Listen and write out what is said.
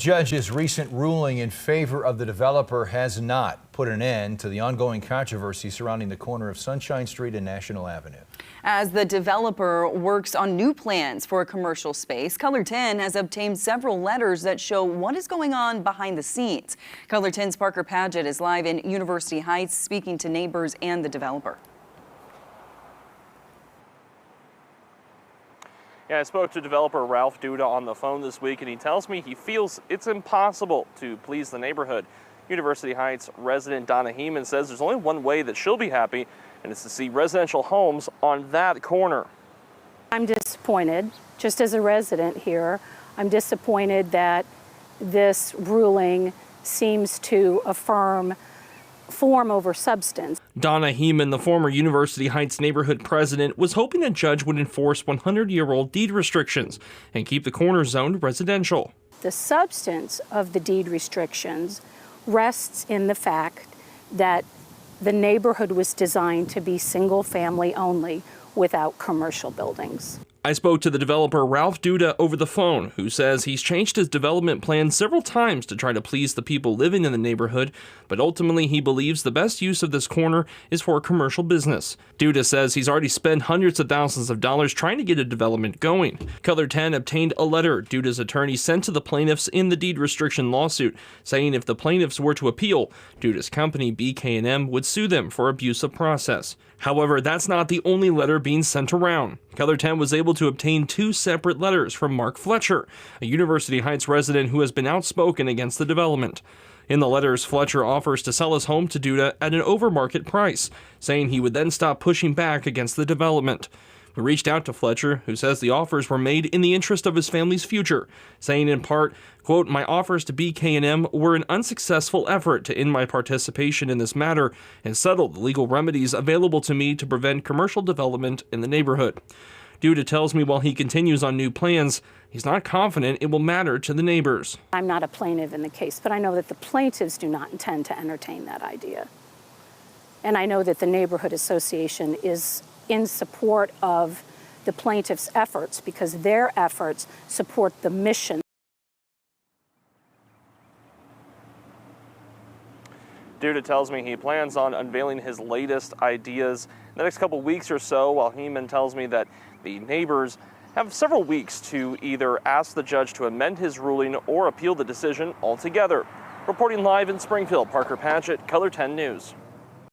judge's recent ruling in favor of the developer has not put an end to the ongoing controversy surrounding the corner of Sunshine Street and National Avenue. As the developer works on new plans for a commercial space, KOLR 10 has obtained several letters that show what is going on behind the scenes. KOLR 10's Parker Paget is live in University Heights speaking to neighbors and the developer. Yeah, I spoke to developer Ralph Duda on the phone this week, and he tells me he feels it's impossible to please the neighborhood. University Heights resident Donna Heeman says there's only one way that she'll be happy, and it's to see residential homes on that corner. I'm disappointed, just as a resident here. I'm disappointed that this ruling seems to affirm form over substance. Donna Heeman, the former University Heights neighborhood president, was hoping a judge would enforce 100-year-old deed restrictions and keep the corner zoned residential. The substance of the deed restrictions rests in the fact that the neighborhood was designed to be single family only without commercial buildings. I spoke to the developer Ralph Duda over the phone, who says he's changed his development plan several times to try to please the people living in the neighborhood, but ultimately he believes the best use of this corner is for a commercial business. Duda says he's already spent hundreds of thousands of dollars trying to get a development going. KOLR 10 obtained a letter Duda's attorney sent to the plaintiffs in the deed restriction lawsuit, saying if the plaintiffs were to appeal, Duda's company BK&M would sue them for abuse of process. However, that's not the only letter being sent around. KOLR 10 was able to obtain two separate letters from Mark Fletcher, a University Heights resident who has been outspoken against the development. In the letters, Fletcher offers to sell his home to Duda at an overmarket price, saying he would then stop pushing back against the development. We reached out to Fletcher, who says the offers were made in the interest of his family's future, saying in part, quote, "My offers to BK&M were an unsuccessful effort to end my participation in this matter and settle the legal remedies available to me to prevent commercial development in the neighborhood." Duda tells me while he continues on new plans, he's not confident it will matter to the neighbors. I'm not a plaintiff in the case, but I know that the plaintiffs do not intend to entertain that idea. And I know that the neighborhood association is in support of the plaintiffs' efforts because their efforts support the mission. Duda tells me he plans on unveiling his latest ideas in the next couple weeks or so, while Heeman tells me that the neighbors have several weeks to either ask the judge to amend his ruling or appeal the decision altogether. Reporting live in Springfield, Parker Paget, KOLR 10 News.